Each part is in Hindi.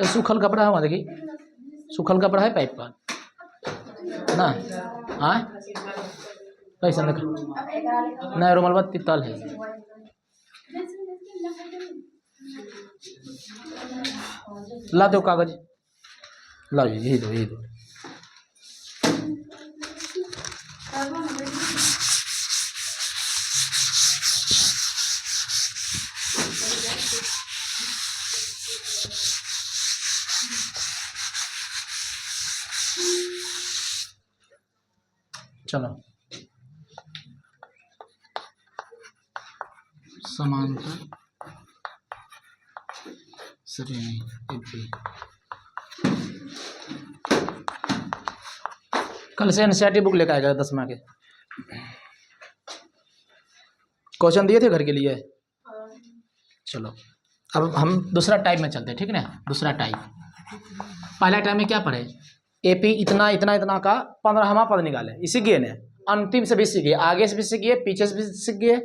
सूखल कपड़ा है वहाँ देखिए, सूखल कपड़ा है पाइप का ना। हाँ कैसा नहीं रुमाल तितल है। ला दो कागज, ला यही दो यही दो। चलो समांतर श्रेणी एपी। कल से एनसीईआरटी बुक लेकर आएगा 10वां के क्वेश्चन दिए थे घर के लिए। चलो अब हम दूसरा टाइप में चलते हैं, ठीक है ना। दूसरा टाइप, पहला टाइप में क्या पढ़े, एपी इतना इतना इतना का 15वां पद निकाले, इसी गए ने अंतिम से भी सीख गए, आगे से भी सीख गए, पीछे से भी सीख गए,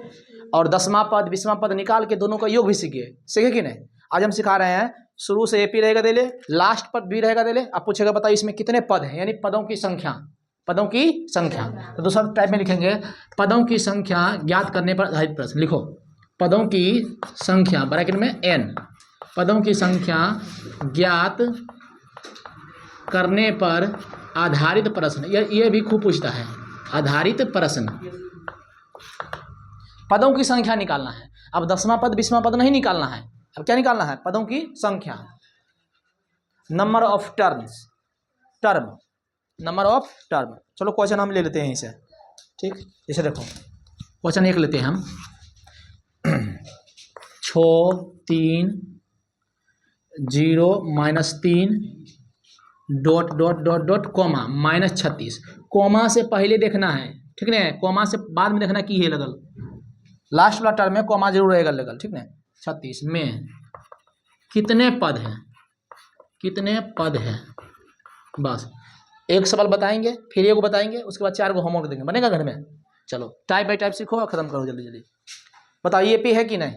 और 10वां पद 20वां पद निकाल के दोनों का योग भी सीख गए। सीखे कि नहीं। आज हम सिखा रहे हैं, शुरू से एपी रहेगा दे ले, लास्ट पद बी रहेगा दे ले। अब पूछेगा बताइए इसमें कितने पद हैं, यानी पदों की संख्या, पदों की संख्या। तो दूसरा टाइप में लिखेंगे पदों की संख्या ज्ञात करने पर आधारित प्रश्न। लिखो पदों की संख्या ब्रैकेट में n, पदों की संख्या ज्ञात करने पर आधारित प्रश्न। ये भी खूब पूछता है, आधारित प्रश्न। पदों की संख्या निकालना है। अब 10वां पद 20वां पद नहीं निकालना है, अब क्या निकालना है, पदों की संख्या, number of terms, term, number of term. चलो क्वेश्चन हम ले लेते हैं इसे, ठीक। इसे देखो क्वेश्चन 1 लेते हैं हम, 6 3 0 -3 dot dot dot dot comma -36। Comma से पहले देखना है, ठीक है, कोमा से बाद में देखना की है लगल, लास्ट वाला टर्म में कोमा जरूर रहेगा लगल, ठीक है। 36 में कितने पद हैं, कितने पद हैं, बस एक सवाल बताएंगे, फिर एगो बताएंगे, उसके बाद 4 गो होमवर्क देंगे, बनेगा घर में। चलो टाइप बाई टाइप सीखो और खत्म करो जल्दी जल्दी। बताओ एपी है कि नहीं,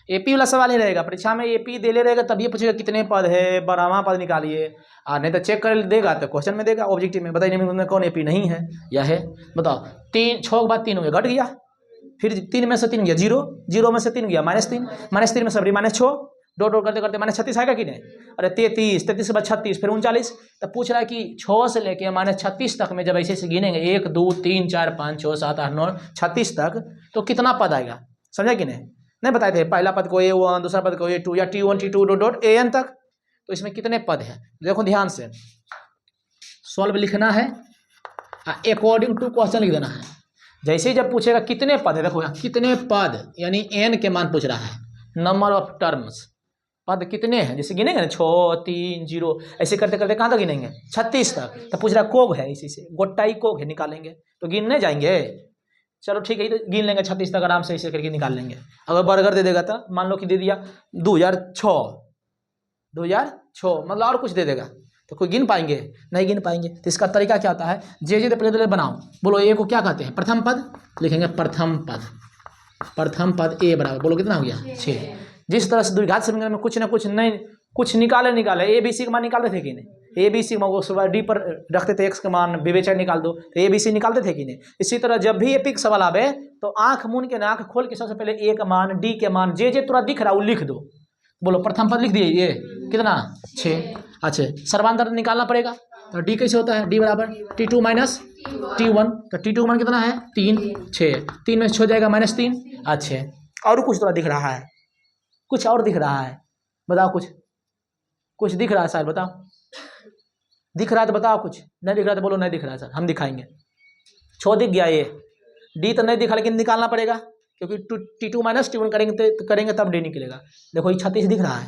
एपी वाला सवाल ही रहेगा परीक्षा में, एपी दे ले रहेगा तब ये पूछेगा कितने पद है, 12वां पद निकालिए, और नहीं तो चेक कर देगा तो क्वेश्चन में देगा ऑब्जेक्टिव में, बताइए में कौन एपी नहीं है या है। बताओ 6 के बाद 3 हो गया, घट गया, फिर 3 में से 3 गया 0, 0 में से 3 गया -3, -3 में सब्री -6, डॉट डॉट करते करते -36 आएगा कि नहीं। अरे 33, 33 के बाद 36, फिर 39। तब पूछ रहा है कि 6 से लेके -36 तक में जब ऐसे से गिनेंगे 1 2 3 4 5 6 7 8 9 36 तक, तो कितना पद आएगा, समझा कि नहीं बताए थे। पहला पद को A1, दूसरा पद को A2 या T1 T2 dot dot AN तक, तो इसमें कितने पद हैं देखो ध्यान से, सॉल्व लिखना है, अकॉर्डिंग टू क्वेश्चन लिख देना है। जैसे ही जब पूछेगा कितने पद है, देखो कितने पद, यानी n के मान पूछ रहा है, नंबर ऑफ टर्म्स, पद कितने हैं, जैसे गिनेंगे ना 6 3 0, ऐसे करते करते कहाँ तक गिनेंगे 36 तक। तो पूछ रहा कोग है, इसी से गोटाई कोग है, निकालेंगे तो गिनने जाएंगे। चलो ठीक है, तो गिन लेंगे 36 तक आराम से, ऐसे करके निकाल लेंगे। अगर बर्गर दे देगा तो मान लो कि दे दिया 2006 मतलब और कुछ दे देगा तो कोई गिन पाएंगे, नहीं गिन पाएंगे। तो इसका तरीका क्या होता है, जे पहले बनाओ, बोलो ए को क्या कहते हैं, प्रथम पद लिखेंगे, प्रथम पद, प्रथम पद ए बराबर, बोलो कितना हो गया 6। जिस तरह से द्विघात समीकरण में कुछ ना कुछ नहीं कुछ निकाले ए बी सी का मान निकालते थे कि नहीं, ए बी सी को सुबह डी पर रखते थे, एक्स का मान विवेचन निकाल दो, तो ए बी सी निकालते थे कि नहीं। इसी तरह जब भी एपिक सवाल आवे तो आंख मूंद के ना, आंख खोल के सबसे पहले ए का मान, डी के मान, जे तुरा दिख रहा है वो लिख दो। बोलो प्रथम पद लिख दिए, ये कितना 6। अच्छा सर्वांतर निकालना पड़ेगा, तो डी कैसे होता है, डी बराबर T2 माइनस T1, तो T2 का मान कितना है 3, 6, 3 में 6 हो जाएगा -3। अच्छा और कुछ तो दिख रहा है, कुछ और दिख रहा है, बताओ कुछ दिख रहा है सर, बताओ दिख रहा है तो बताओ, कुछ नहीं दिख रहा तो बोलो नहीं दिख रहा है सर, हम दिखाएंगे। 6 दिख गया, ये डी तो नहीं दिखा लेकिन निकालना पड़ेगा, क्योंकि T2 माइनस T1 करेंगे तब डी निकलेगा। देखो ये 36 दिख रहा है,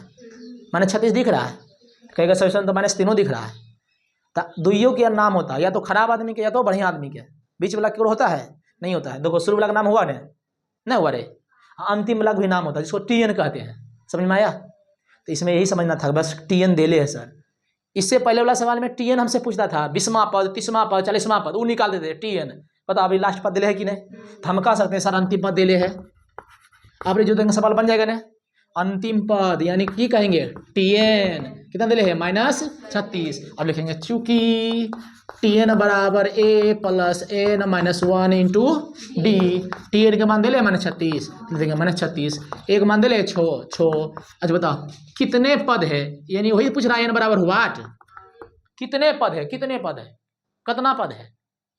-36 दिख रहा है, कहेगा सॉल्यूशन तो -3 दिख रहा है, दुइयों के नाम होता है, या तो खराब आदमी के या तो बढ़िया आदमी के। बीच वाला क्यों होता है? नहीं होता है। देखो शुरू वाला का नाम हुआ ना हुआ रे, अंतिम वाला भी नाम होता है जिसको TN कहते हैं। समझ में आया? तो इसमें यही समझना था, बस TN दे ले है सर। इससे पहले वाला सवाल में TN हमसे पूछता था 20वां पद, 30वां पद, 40वां पद, वो निकाल देते TN। पता अभी लास्ट पद दिले है कि नहीं? तो हम कह सकते हैं सर अंतिम पद दिले है। आप जो देंगे सवाल बन जाएगा ना, अंतिम पद यानी कि कहेंगे TN कितना दिले है -36। अब लिखेंगे चूंकि TN बराबर A plus N minus 1 into D। TN के मान दिले -36, देंगे -36। एक मान दिले छो। अच्छा बताओ कितने पद है, यानी वही पूछ रहा है N बराबर हुआ कितने पद है, कितने पद है, कितना पद है,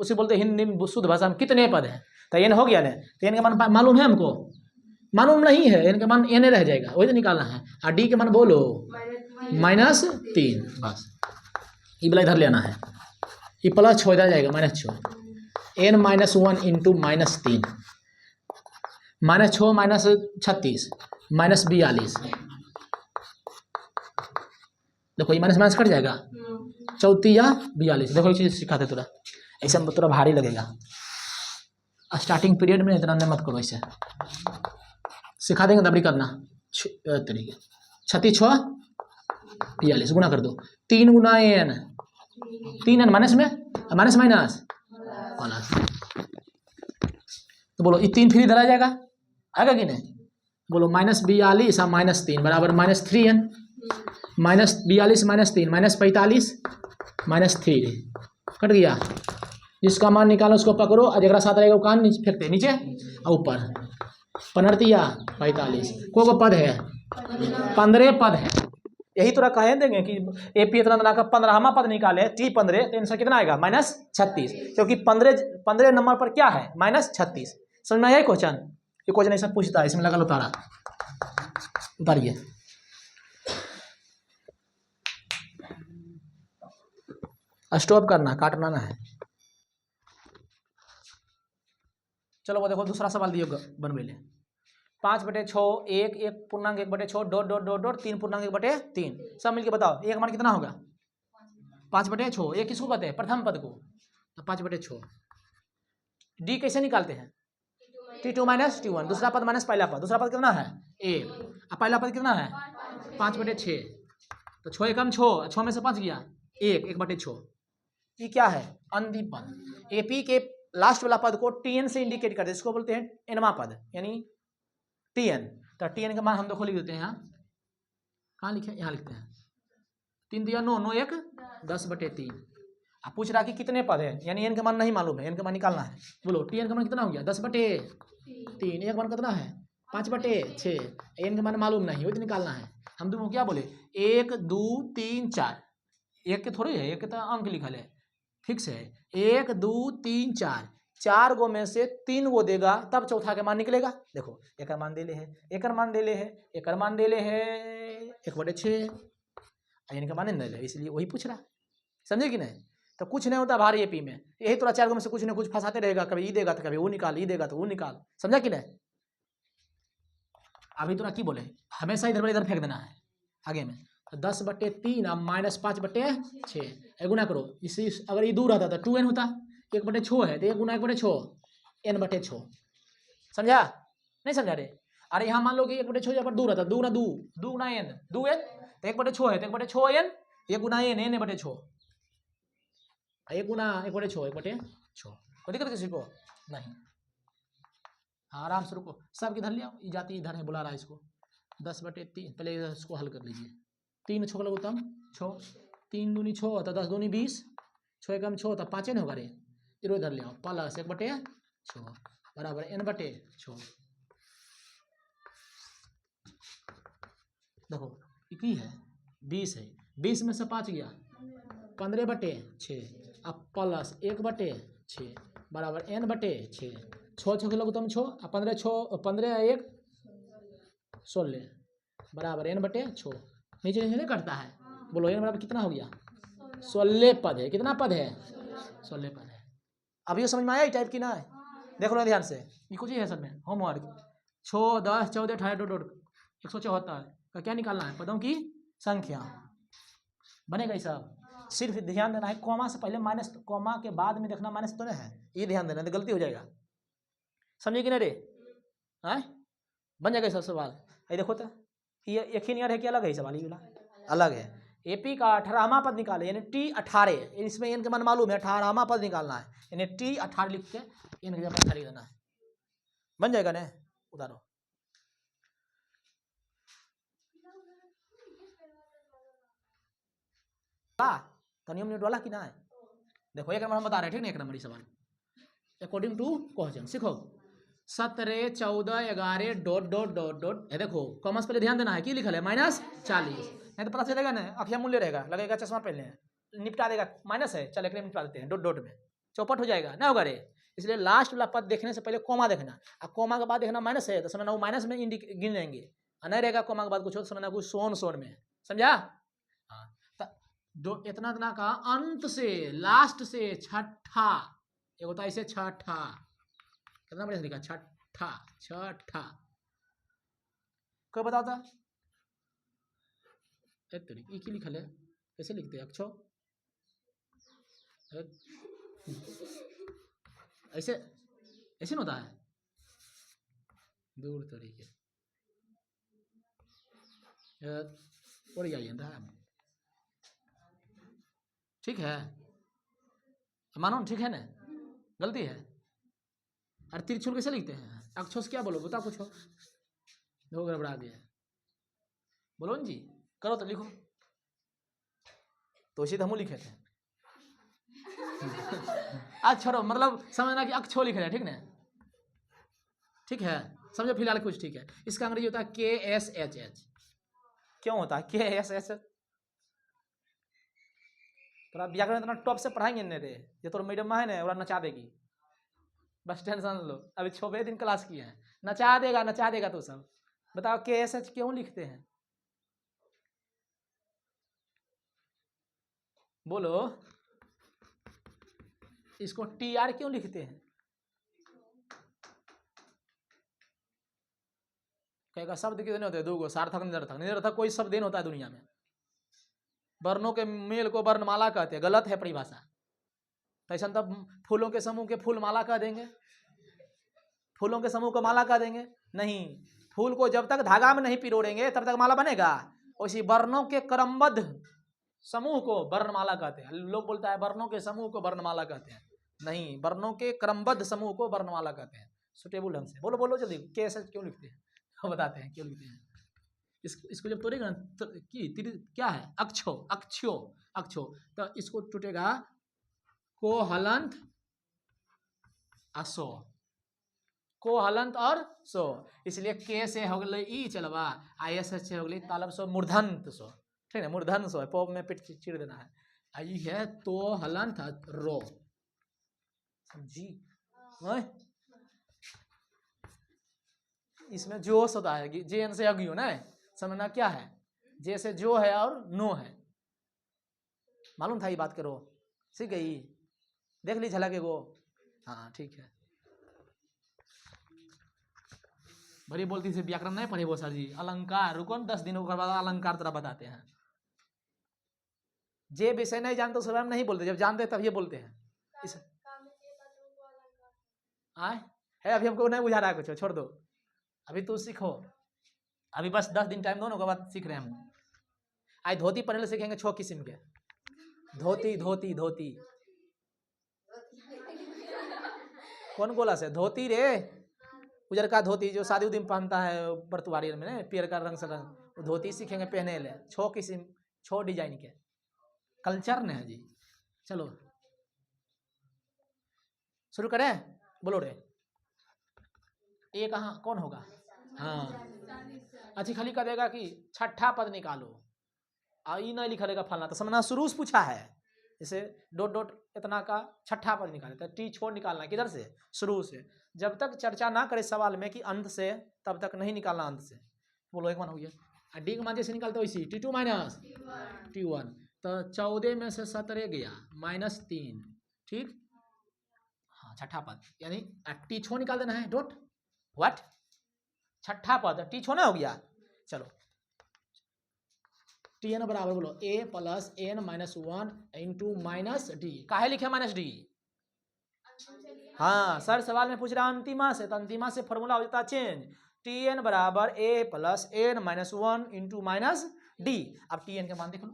उसे बोलते हिंदी में शुद्ध भाषा में कितने पद है। तो N हो गया ना, तो N का मान मालूम है हमको? मालूम नहीं है, N का मान N रह जाएगा, वही तो निकालना है। और D के मान बोलो -3, बस ये वाला इधर लेना है, ये प्लस 6 इधर जाएगा -6। N -1 into -3 -6 -36 -42। देखो ये माइनस कट जाएगा, 34 या 42। देखो एक चीज सिखाते थोड़ा, ऐसा थोड़ा भारी लगेगा स्टार्टिंग पीरियड में, इतना मत करो, ऐसे सिखा देंगे तब करना तरीके। 36 6 42 गुना कर दो, 3 गुना N, 3N माइनस में माइनस प्लस। तो बोलो ये 3 फिर इधर आ जाएगा, आएगा कि नहीं? बोलो -42 और -3 बराबर -3N। -42 -3 -45 -3 कट गया। जिसका मान निकालो उसको पकड़ो, और जगह साथ रहेगा वो कान नीचे फेंकते, नीचे और ऊपर। 15 45 को पद है 15 पद है। यही थोड़ा कह देंगे कि AP इतना बना कर 15वां पद निकाले T15, तो आंसर कितना आएगा -36, क्योंकि 15 नंबर पर क्या है -36। समझ में आया क्वेश्चन? ये क्वेश्चन ऐसा पूछता है, इसमें लगा लो तारा, उतारिए। स्टॉप करना, काटना ना है। चलो वो देखो दूसरा सवाल दियो बनवे ले। 5/6 1 पूर्णांक 1/6 डॉट 3 पूर्णांक 1/3। सब मिलके बताओ एक मान कितना होगा? 5/6। ये किसको कहते हैं? प्रथम पद को। तो 5/6 D कैसे निकालते हैं? T2 - T1। दूसरा पद माइनस पहला पद। दूसरा पद कितना है 1, और पहला पद कितना है 5/6। तो 6 एकम 6 में से 5 गया 1/6। ये क्या है? अंतिम पद। AP के लास्ट वाला पद को TN से इंडिकेट करते हैं, इसको बोलते हैं Nवां पद, यानी TN। तो TN का मान हम देखो लिख देते हैं यहाँ, कहाँ लिखे? यहाँ लिखते हैं 3 दिया 9 9 1 10/3। आप पूछ रहा कि कितने पद है, यानी N का मान नहीं मालूम है, N का मान निकालना है। बोलो TN का मान कितना हो गया 10/3। एक मान कितना है 5/6। N का मान मालूम नहीं, वो तो निकालना है। हम तुमको क्या बोले 1 2 3 4, एक के थोड़ी है, एक के तो अंक लिखल है, फिक्स है 1 2 3 4। 4 गो में से 3 गो देगा तब चौथा के मान निकलेगा। देखो एक मान दे ले है, एक मान दे ले है, एक मान दे ले है 1/6, इनका मान नहीं ले, इसलिए वही पूछ रहा, समझे कि नहीं? तो कुछ नहीं होता भारी AP में, यही थोड़ा 4 गो में से कुछ ना कुछ फंसाते रहेगा, कभी ये देगा तो कभी वो निकाल, ये देगा तो वो निकाल, समझा कि नहीं? अभी थोड़ा की बोले हमेशा इधर फेंक देना है आगे में। 10/3 और -5/6 गुना करो, इसी अगर ये दूर रहता तो 2N होता, 1/6 है तो 1 गुना 1/6 N/6। समझा नहीं समझा रे? अरे यहाँ मान लो कि 1/6 यहाँ पर दूर रहता, 2 गुना 2 गुना N 2N, तो 1/6 है तो 1/6 N, 1 गुना N N/6, 1 गुना 1/6 कोई दिक्कत किसी को नहीं। आराम से रुको, सब इधर ले आओ, ये जाती इधर है, बुला रहा है इसको। 10/3 पहले इसको हल कर लीजिए। 3 6 लगोतम 6, 3 दूनी 6 तो 10 दूनी 20, 6 एकम 6 तो 5 न होगा रे, इधर इधर ले आओ, प्लस 1/6 बराबर N/6। देखो ये है 20 है, 20 में से 5 गया 15/6, अब प्लस 1/6 बराबर N/6। 6 6 लगोतम 6, 15 1 16 बराबर N/6। नीचे नीचे कटता है, बोलो N बराबर कितना हो गया 16 पद है। कितना पद है 16 पद है। अब ये समझ में आया ये टाइप की ना है? देख लो ध्यान से, ये कुछ ही है सब में होमवर्क। 6 10 14 18 174 का क्या निकालना है? पदों की संख्या बनेगा ये सब। सिर्फ ध्यान देना है कॉमा से पहले माइनस, कॉमा के बाद में देखना माइनस तो नहीं है, ये ध्यान देना, तो गलती हो जाएगा। समझे कि नहीं रे? हैं बन जाएगा सब सवाल। ये देखो तो ये एक ही नियर है कि अलग है सवाल? ये अलग है। एपी का 18वां पद निकाले, यानी T18, इसमें इनके मन मालूम है 18वां पद निकालना है, यानी T18 लिख के इनके जगह लिख देना है, बन जाएगा ना? उतारो तो नियम न्यूट वाला कि ना है? देखो एक नंबर हम बता रहे हैं, ठीक ना? एक नंबर ही सवाल अकॉर्डिंग टू क्वेश्चन। सीखो 17, 14, 11 डॉट डॉट डॉट डॉट, देखो कॉमर्स पहले ध्यान देना है कि लिखा है -40, नहीं तो पता चलेगा ना, अखिया मूल्य रहेगा, लगेगा चश्मा पहले निपटा देगा, माइनस है, चल एक निपटा देते हैं, डॉट डॉट में चौपट हो जाएगा ना होगा रे। इसलिए लास्ट वाला पद देखने से पहले कॉमा देखना, और कॉमा के बाद देखना माइनस है तो समझना वो माइनस में गिन लेंगे, और नहीं रहेगा कॉमा के बाद कुछ हो तो समझना कुछ सोन में, समझा? हाँ दो इतना इतना का अंत से लास्ट से छठा, ये होता है इसे छठा, कितना बढ़िया लिखा, छठा छठा, कोई बताता एक ही लिखल है, कैसे लिखते हैं अक्षो? ऐसे ऐसे न होता है, दूर तरीके और जाइए, ठीक है मानो ठीक है ना? गलती है। और तिरछुल कैसे लिखते हैं? अक्षो से क्या बोलो, बताओ कुछ हो, दो गड़बड़ा दिया, बोलो जी, करो तो लिखो, तो इसी तो हम लिखे थे। आज छोड़ो, मतलब समझना कि अक्षो लिख रहे हैं, ठीक ना? ठीक है, समझो फिलहाल कुछ, ठीक है। इसका अंग्रेजी होता है KSHH। क्यों होता है KSHH? तो व्याकरण इतना टॉप से पढ़ाएंगे नहीं रे, ये तो मैडम है ना, और नचा देगी, बस टेंशन लो। अभी 6 दिन क्लास की है, नचा देगा तो सब। बताओ KSH क्यों लिखते हैं, बोलो? इसको TR क्यों लिखते हैं? कहेगा शब्द कितने होते हैं? 2 सार्थक निरर्थक। निरर्थक कोई शब्द नहीं होता है दुनिया में। वर्णों के मेल को वर्णमाला कहते हैं, गलत है परिभाषा। ऐसा तब फूलों के समूह के फूल माला कह देंगे, फूलों के समूह को माला कह देंगे? नहीं, फूल को जब तक धागा में नहीं पिरोड़ेंगे तब तक माला बनेगा। उसी वर्णों के क्रमबद्ध समूह को वर्णमाला कहते हैं। लोग बोलता है वर्णों के समूह को वर्णमाला कहते हैं, नहीं, वर्णों के क्रमबद्ध समूह को वर्णमाला कहते हैं। सुटेबल ढंग से बोलो जल्दी, कैसे क्यों लिखते हैं? बताते हैं क्यों लिखते हैं। इसको जब तोड़ेगा तो क्या है? अक्षो अक्षो अक्षो, तो इसको टूटेगा को हलंत असो, को हलंत और सो, इसलिए के से हो गई ई चलवा, IS से हो गई तालब सो मूर्धन्त सो, ठीक है? मूर्धन सो है, पोप में पिट चिड़ देना है। आई है तो हलंत रो, समझी? इसमें जोश होता है, जेन से अगियो ना, समझना क्या है? जे से जो है और नो है, मालूम था ये बात करो, सीख गई? देख ली झलक एगो, हाँ ठीक है। बड़ी बोलती से व्याकरण नहीं पढ़े वो सर जी, अलंकार रुको 10 दिनों के बाद अलंकार तरह बताते हैं। जे विषय नहीं जानते स्वयं नहीं बोलते, जब जानते तब ये बोलते हैं। इस आए है, अभी हमको नहीं बुझा रहा है कुछ, छोड़ दो, अभी तू सीखो, अभी बस 10 दिन टाइम दो ना, के बाद सीख रहे हैं हम। आज धोती पहले सीखेंगे 6 किस्म के, धोती धोती धोती, कौन बोला से धोती रे? उजर का धोती जो शादी उदी में पहनता है बरतुआरी में, पियर का रंग से रंग, धोती सीखेंगे पहने ले, 6 किस्म 6 डिजाइन के, कल्चर ने है जी। चलो शुरू करें, बोलो रे, ये कहाँ कौन होगा? हाँ अच्छी खाली कह देगा कि छठा पद निकालो, आई नहीं लिखा रहेगा फलना, तो समझना शुरू से पूछा है, जैसे डॉट डॉट इतना का छठा पद निकाले, तो टी छोड़ निकालना किधर से? शुरू से। जब तक चर्चा ना करे सवाल में कि अंत से, तब तक नहीं निकालना अंत से। बोलो एक मान हो गया, डी के मान जैसे निकालते वैसी T2 माइनस T1, तो 14 में से 17 गया -3, ठीक? हाँ छठा पद, यानी टी छो निकाल देना है, डॉट व्हाट छठा पद टी छो ना हो गया। चलो टी एन बराबर बोलो A plus N minus one into minus D. काहे लिखे माइनस डी? हाँ सर सवाल में पूछ रहा अंतिमा से, तो अंतिमा से फॉर्मूला हो जाता चेंज। टी एन बराबर A plus N minus one into minus D. अब टी एन के मान देख लो,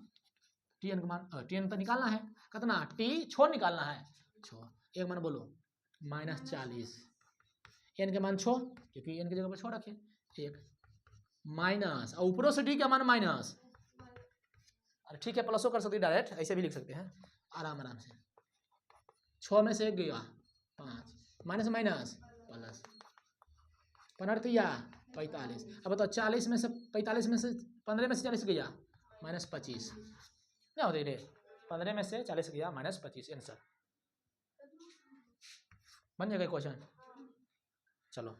टी एन का मान, टी एन तो निकालना है कितना, टी छोड़ निकालना है, छोड़ एक मान बोलो -40, एन के मान छोड़ क्योंकि एन की जगह पर छोड़ रखे एक माइनस, और ऊपरों से डी का मान माइनस, अरे ठीक है प्लसो कर सकते डायरेक्ट, ऐसे भी लिख सकते हैं आराम आराम से। 6 में से 1 गया 5, माइनस माइनस प्लस, 15 अब बताओ 40 में से 45 में से 15 में से 40 गया -25, क्या होता है रे, 15 में से 40 गया -25, आंसर बन जाएगा क्वेश्चन। चलो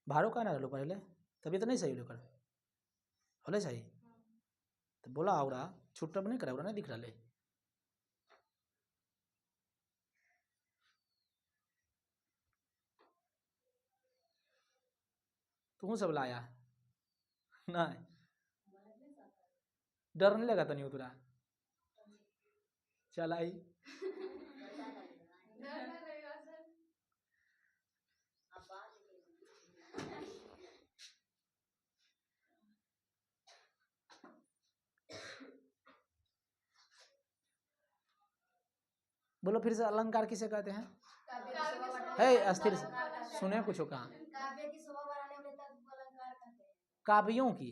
भाड़ो का ना लो पहले, तभी तो नहीं सही लेकर होले सही तो बोला आवड़ा छुट्टा नहीं करा नहीं दिख रहा ले। तू सब लाया नहीं, डर नहीं लगा तनी उतरा चल आई बोलो फिर से अलंकार किसे कहते हैं? है अस्थिर सुने कुछ कहा, काव्यों की,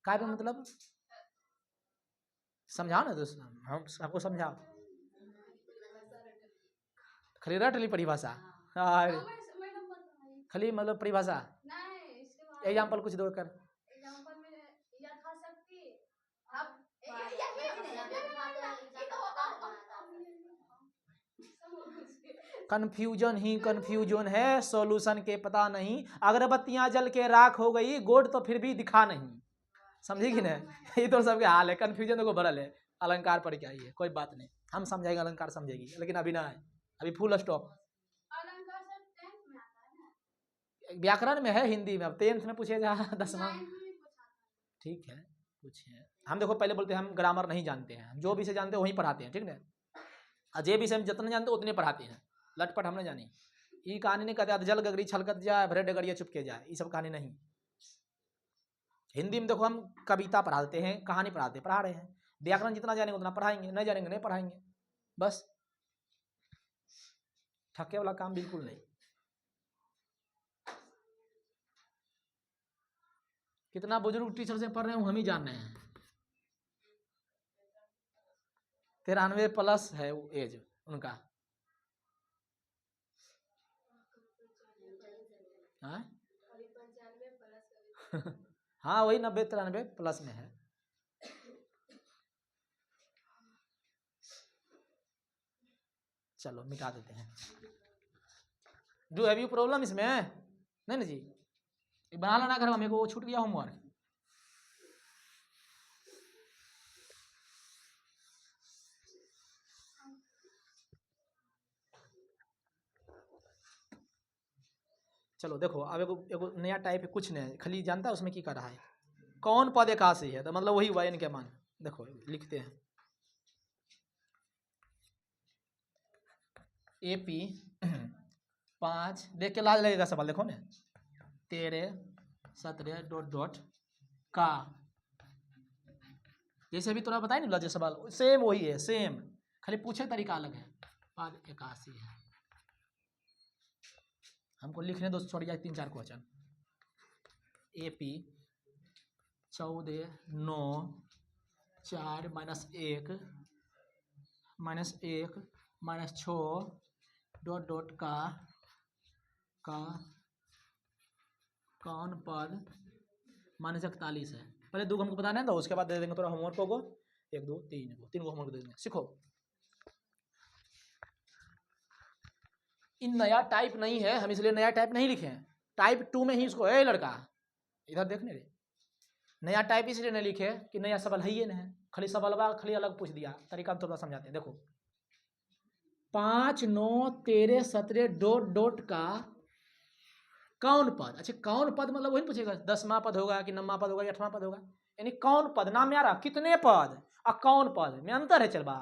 काव्य मतलब समझाओ ना दोस्त, हम आपको समझाओ, खाली रट ली परिभाषा, खाली मतलब परिभाषा, एग्जाम्पल कुछ दो कर, कन्फ्यूजन ही कन्फ्यूजन है, सॉल्यूशन के पता नहीं, अगरबत्तियां जल के राख हो गई गोड तो फिर भी दिखा नहीं, समझी कि नहीं, ये तो सबके हाल है, कन्फ्यूजन को भरल है, अलंकार पढ़ के आई है, कोई बात नहीं हम समझाएंगे, अलंकार समझेगी, लेकिन अभी ना है, अभी फुल स्टॉप। व्याकरण में है हिंदी में, अब 10th में पूछेगा 10वां, ठीक है पूछे, हम देखो पहले बोलते हैं हम ग्रामर नहीं जानते हैं, जो विषय जानते हैं वही पढ़ाते हैं, ठीक ना, अजय विषय हम जितने जानते हैं उतने पढ़ाते हैं, लटपट हमने जानी, ये कहानी नहीं कहते जल गगरी छलकत जाए भरे डगरिया चुपके जाए, ये सब कहानी नहीं। हिंदी में देखो हम कविता पढ़ाते हैं, कहानी पढ़ाते पढ़ा रहे हैं, व्याकरण जितना जानेंगे उतना पढ़ाएंगे, नहीं जानेंगे नहीं पढ़ाएंगे, बस ठक्के वाला काम बिल्कुल नहीं। कितना बुजुर्ग टीचर से पढ़ रहे हैं हम ही जान रहे हैं, 93+ है एज उनका, हाँ वही 90-93+ में है। चलो मिटा देते हैं, डू हैव यू प्रॉब्लम इसमें, नहीं ना जी, बना लेना घर में, मेरे को छूट गया होमवर्क। चलो देखो अब एगो नया टाइप है, कुछ नहीं खाली जानता है उसमें की कर रहा है, कौन पद एकासी है, तो मतलब वही हुआ इनके मान, देखो लिखते हैं AP 5, देख के लाज लगेगा सवाल, देखो ना 13 17 डॉट डॉट का, जैसे अभी थोड़ा बताया ना जो सवाल सेम वही है, सेम खाली पूछे तरीका अलग है, पद एकासी है, हमको लिखने दो छोड़ जाए 3-4 क्वेश्चन। AP 14 9 4 -1 -6 डॉट डॉट का कौन पद -41 है, पहले 2 हमको बताना है तो उसके बाद दे देंगे थोड़ा होमवर्क को, 1 2 3 3 होमवर्क दे देंगे, सीखो इन नया टाइप नहीं है, हम इसलिए नया टाइप नहीं लिखे हैं। टाइप 2 में ही इसको है लड़का, इधर देखने रे, नया टाइप इसलिए नहीं लिखे कि नया सवाल है ही नहीं है, खाली सवाल खाली अलग पूछ दिया। तरीका हम थोड़ा समझाते हैं। देखो 5 9 13 17 डॉट डॉट का कौन पद, अच्छा कौन पद मतलब वही पूछेगा 10वां पद होगा कि 9वां पद होगा या 8वां पद होगा, यानी कौन पद, नाम में आ रहा कितने पद और कौन पद में अंतर है। चल बा,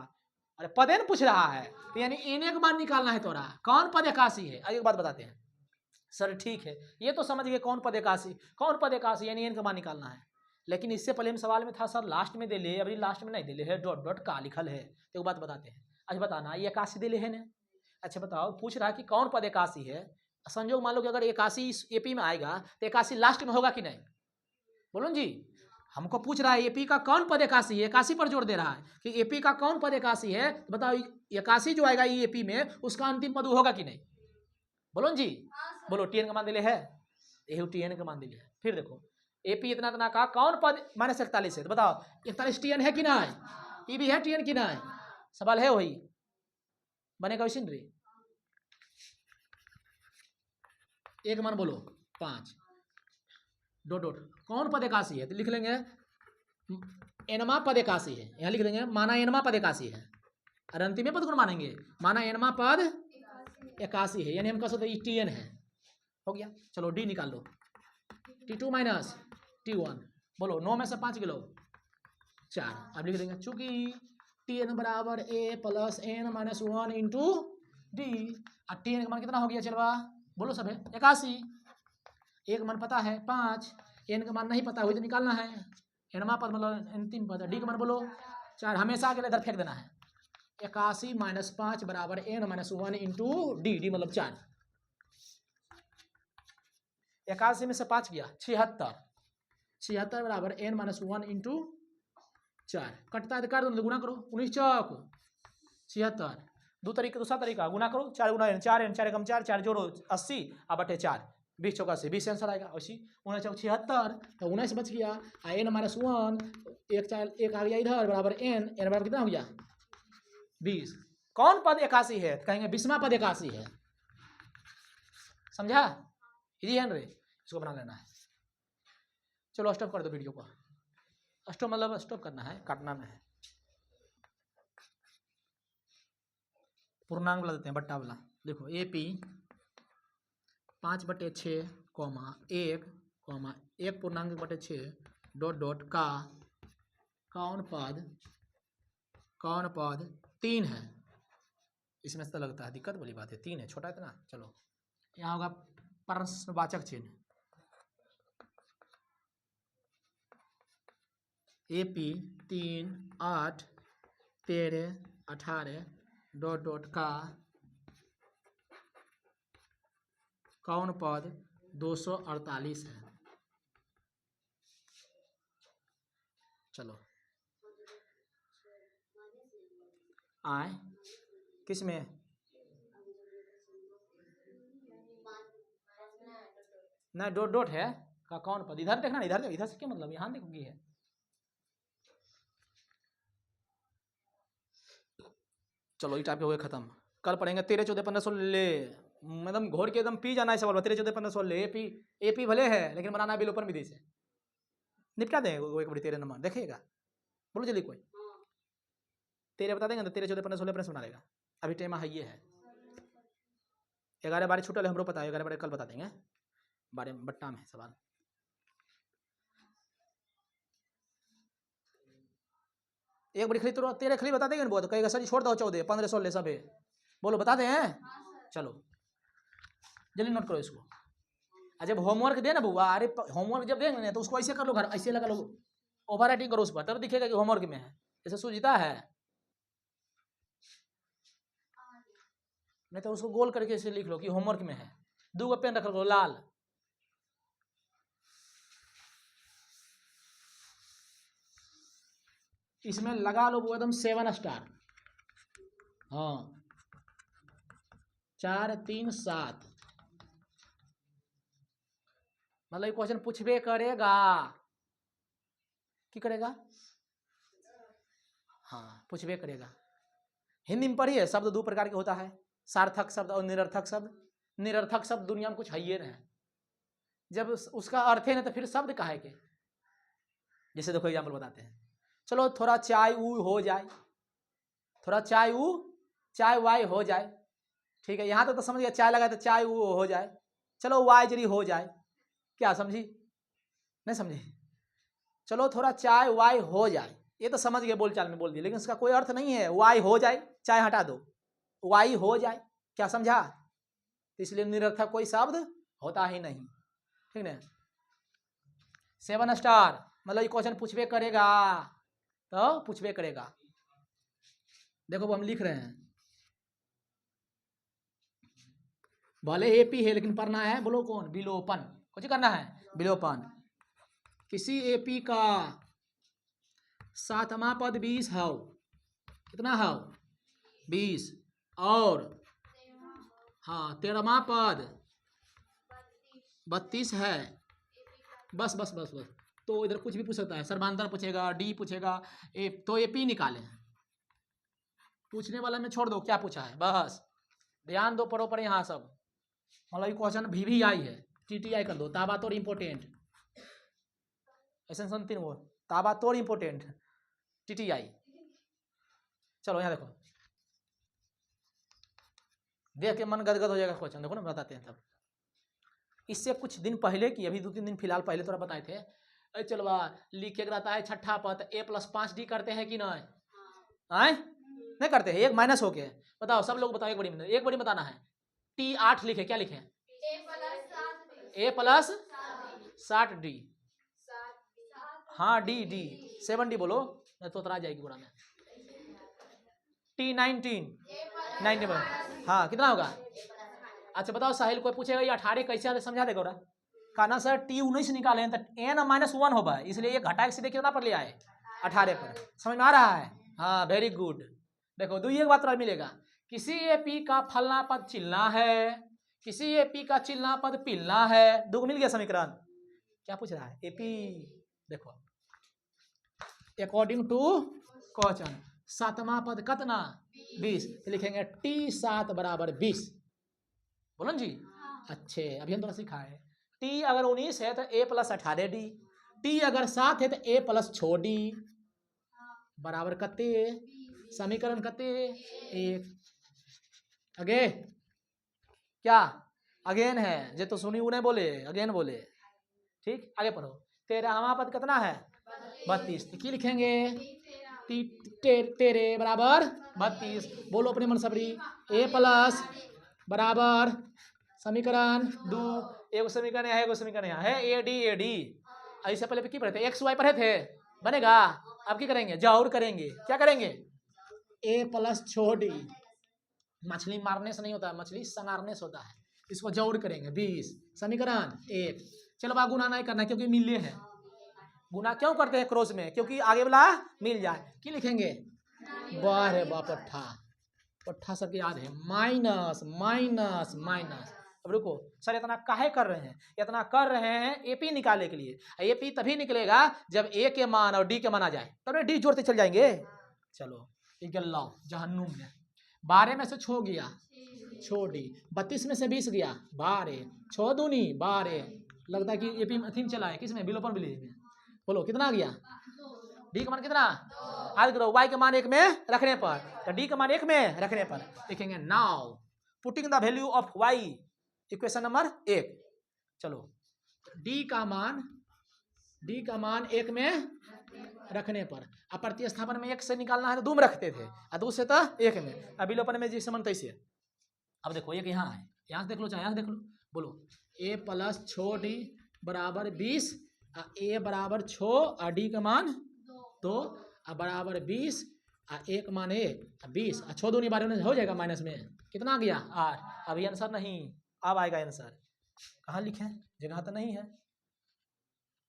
अरे पदे न पूछ रहा है, तो यानी इन्हें के बाद निकालना है तोरा कौन पद 81 है। एक बात बताते हैं सर, ठीक है ये तो समझ गए कौन पद 81, कौन पद 81 यानी इनके मान निकालना है। लेकिन इससे पहले हम सवाल में था सर लास्ट में दे ले, अभी लास्ट में नहीं दे ले है, डॉट डॉट का लिखल है। तो एक बात बताते हैं, अच्छा बताना ये 81 दे ले है ना, अच्छा बताओ पूछ रहा है कि कौन पद 81 है। संजोग मान लो कि अगर 81 एपी में आएगा तो 81 लास्ट में होगा कि नहीं, बोलो जी। हमको पूछ रहा है एपी का कौन पद 81 है, 81 पर जोर दे रहा है कि एपी का कौन पद 81 है। तो बताओ 81 जो आएगा एपी में उसका अंतिम पद होगा कि नहीं, बोलो जी। बोलो टीएन का मान दिले है, यही टीएन का मान दिले है। फिर देखो एपी इतना इतना का कौन पद -41 है, तो बताओ 41 टीएन है कि नहीं, ई भी है टीएन की नहीं, सवाल है वही बनेगा वैसे रे। एक मान बोलो 5 डॉट डॉट कौन पद 81 है, तो लिख लेंगे एनमा पद 81 है, यहाँ लिख देंगे माना एनमा पद 81 है, और अंतिम पद कौन मानेंगे, माना एनमा पद 81 है, यानी हम कह सकते टीएन है। हो गया, चलो डी निकाल लो, T2 माइनस T1, बोलो 9 में से 5 किलो 4। अब लिख देंगे चूंकि Tn बराबर A plus N minus 1 into D, और Tn का मान कितना हो गया चलवा, बोलो सब है 81, एक मान पता है 5, N का मान नहीं पता हुई तो निकालना है, एनमा पद मतलब अंतिम पद, डी का मान बोलो 4, हमेशा के लिए इधर फेंक देना है। 81 माइनस 5 बराबर N minus 1 into D, D मतलब 4, 81 में से 5 गया 76, 76 बराबर N माइनस 1 इंटू 4, कटता है तो काट दो, गुना करो 19 चौक 76, दूसरा तरीका गुना करो 4 गुना N, 4 N 4 कम 4 4 जोड़ो 80 और बटे 4 20 चौका से 20 आंसर आएगा। अस्सी 19 चौक 76, तो 19 बच गया, N माइनस 1 एक आ गया इधर बराबर N, N बराबर कितना हो गया 20। कौन पद 81 है, कहेंगे 20वां पद 81 है, समझा, इजी है रे, इसको बना लेना है। चलो स्टॉप कर दो वीडियो को, स्टॉप मतलब स्टॉप करना है, काटना में है। पूर्णांक वाला देते हैं, बट्टा वाला, देखो AP 5/6 कॉमा 1 पूर्णांक 1/6 डॉट डॉट का कौन पद 3 है, इसमें से तो लगता है दिक्कत वाली बात है, 3 है, छोटा इतना। चलो यहाँ होगा प्रश्नवाचक चिन्ह, AP 3 8 13 18 डॉट डॉट का कौन पद 248 है। चलो आए किस में, ना डॉट डॉट है का कौन पद, इधर देखना, इधर देखो, इधर से क्या मतलब, यहाँ देखोगी है। चलो ये टाइप के हुए खत्म, कल पढ़ेंगे 13 14 15 16, मतलब घोर के एकदम पी जाना है सवाल, 13 14 15 16 एपी भले है लेकिन बनाना बिल ऊपर विधि से निपटा देंगे, वो एक बड़ी 13 नंबर देखिएगा, बोलो जल्दी कोई 13 बता देंगे तो 13 14 15 16 प्रश्न बना लेगा। अभी टेमा है ये है 11 12 छूटल है, हमको पता है 11 12 कल बता देंगे, 12 बट्टा में है सवाल। एक बड़ी खरीद तो 13 खरीद बता देंगे ना, तो कहेगा सर छोड़ दो 14 15 16 सब है, बोलो बता दें हैं। चलो जल्दी नोट करो इसको, जब होमवर्क दे ना बुआ, अरे होमवर्क जब देंगे ना तो उसको ऐसे कर लो, घर ऐसे लगा लो, ओवर राइटिंग करो उस पर, तब दिखेगा कि होमवर्क में है, जैसे सूझता है, नहीं तो उसको गोल करके ऐसे लिख लो कि होमवर्क में है। 2 पेन रख लो लाल, इसमें लगा लो वो एकदम 7 स्टार, हाँ 4 3 7, मतलब क्वेश्चन पूछबे करेगा, की करेगा, हाँ पूछबे करेगा। हिंदी में पढ़िए शब्द 2 प्रकार के होता है, सार्थक शब्द और निरर्थक शब्द। निरर्थक शब्द दुनिया में कुछ है ही नहीं, जब उसका अर्थ है ना तो फिर शब्द काहे के। जैसे देखो एग्जाम्पल बताते हैं, चलो थोड़ा चाय ऊ हो जाए, थोड़ा चाय ऊ चाय वाय हो जाए, ठीक है, यहाँ तो समझ गया, चाय लगा तो चाय ऊ हो जाए, चलो वाय जरी हो जाए, क्या समझी, नहीं समझी, चलो थोड़ा चाय वाय हो जाए, ये तो समझ गए, बोलचाल में बोल दिया, लेकिन इसका कोई अर्थ नहीं है। वाय हो जाए, चाय हटा दो, वाई हो जाए, क्या समझा, तो इसलिए निरर्थक कोई शब्द होता ही नहीं, ठीक है। 7 स्टार मतलब ये क्वेश्चन पूछबे करेगा, तो पूछबे करेगा। देखो वो हम लिख रहे हैं, भले एपी है लेकिन पढ़ना है, बोलो कौन, विलोपन, कुछ करना है, विलोपन। किसी एपी का 7वां पद 20 है, कितना है 20, और हाँ 13वां पद 32 है, बस बस बस बस। तो इधर कुछ भी पूछ सकता है, सर्वांतर पूछेगा, डी पूछेगा, तो एपी निकाले, पूछने वाला में छोड़ दो क्या पूछा है, बस ध्यान दो, पढ़ो पर यहाँ सब, मतलब ये क्वेश्चन भी आई है, टीटीआई कर दो, ताबातोड़ इम्पोर्टेंट, ऐसे सुनती वो ताबातोड़ इम्पोर्टेंट टीटीआई। चलो यहाँ देखो, देख के मन गदगद हो जाएगा क्वेश्चन, देखो ना बताते हैं तब। इससे कुछ दिन पहले की, अभी 2-3 दिन फिलहाल पहले थोड़ा बताए थे, चलो लिखे रहता है छठा पद A+5D करते हैं कि नहीं, आए नहीं करते हैं, एक माइनस हो के, बताओ सब लोग बताओ, एक बड़ी बताना है, T8 लिखे, क्या लिखे, A+60D, हाँ डी 7D बोलो, नहीं तो उतरा जाएगी बुरा में, T19 हाँ कितना होगा। अच्छा बताओ साहिल, कोई पूछेगा ये 18 कैसे समझा देगा, कहना सर T19 निकाले हैं तो n-1 होगा, इसलिए ये घटा के सीधे कितना पर ले आए 18 पर, समझ में आ रहा है, हाँ वेरी गुड। देखो दो एक बात और मिलेगा, किसी एपी का फलना पद चिलना है, किसी एपी का चिलना पद पिलना है, दो मिल गया समीकरण। क्या पूछ रहा है, एपी देखो अकॉर्डिंग टू क्वेश्चन 7वां पद कितना 20, तो लिखेंगे T7 बराबर 20, बोलो जी। अच्छे अभी हम थोड़ा सिखाए, T अगर 19 है तो A+18D, T अगर 7 है तो A+6D बराबर कते, समीकरण कते 1। अगे क्या अगेन है, जे तो सुनी उन्हें बोले अगेन बोले, ठीक। आगे पढ़ो, 13वां पद कितना है 32, तो की लिखेंगे तेरे बराबर 32, बोलो अपने मन सबरी, A+ बराबर समीकरण 2, एक समीकरण है, एक समीकरण है AD ऐसे पहले की पढ़े थे, XY पढ़े थे, बनेगा। अब क्या करेंगे, जोड़ करेंगे, क्या करेंगे A+6D, मछली मारने से नहीं होता है, मछली संगारने से होता है, इसको जोड़ करेंगे 20 समीकरण 1। चलो बा गुना नहीं करना क्योंकि मिले हैं, गुना क्यों करते हैं क्रॉस में, क्योंकि आगे वाला मिल जाए, की लिखेंगे वाह रे वाह पट्ठा सबके याद है, माइनस माइनस माइनस। अब रुको सर इतना काहे कर रहे हैं, इतना कर रहे हैं एपी निकालने के लिए, एपी तभी निकलेगा जब ए के मान और डी के मान आ जाए, तब डी जोड़ते चल जाएंगे। चलो लाओ जहन्नुम में, 12 में से 6 गया 6D, 32 में से 20 गया 12, 6 दूनी 12, लगता है कि एपी थीम चला है, किसमें विलोपन विलेज में, बोलो कितना गया, डी का मान कितना, आज करो वाई के मान 1 में रखने पर, तो डी का मान 1 में रखने पर लिखेंगे now putting the value of Y, equation number 1। चलो डी का मान 1 में रखने पर, अब प्रतिस्थापन में 1 से निकालना है तो 2 में रखते थे, और 2 से तो 1 में, अब विलोपन में जैसे मन तैसे। अब देखो एक यहाँ है, यहाँ से देख लो चाहे यहाँ से देख लो, बोलो A+6D बराबर 20, A बराबर 6 और D का मान 2 बराबर 20, 1 मान 1 20, 6 दूनी 12 हो जाएगा, माइनस में कितना आ गया 8। अभी आंसर नहीं, अब आएगा आंसर, कहाँ लिखे, जगह तो नहीं है,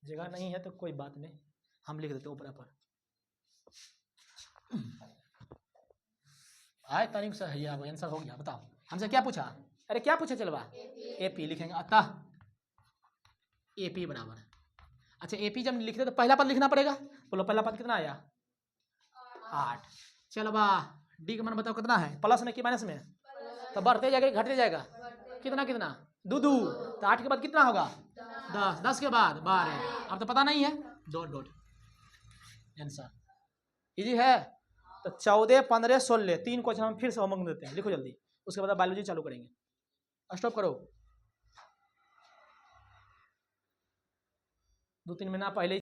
जगह नहीं है तो कोई बात नहीं, हम लिख देते ऊपर पर आए तारीख से है, अब आंसर हो गया। बताओ हमसे क्या पूछा, अरे क्या पूछा, चलवा एपी लिखेंगे, अतः एपी बराबर, अच्छा एपी जब लिखते तो पहला पद लिखना पड़ेगा, बोलो पहला पद कितना आया 8। चलवा डी का मान बताओ कितना है, प्लस में कि माइनस में, तो बढ़ते जाएगा घटते जाएगा, कितना कितना, 2 2, तो 8 के बाद कितना होगा 10, 10 के बाद 12। अब तो पता नहीं है, डॉट डॉट आंसर। इजी है। तो 14 15 16 3 क्वेश्चन हम फिर से होमवर्क देते हैं, लिखो जल्दी, उसके बाद बायोलॉजी चालू करेंगे। स्टॉप करो, 2-3 महीना पहले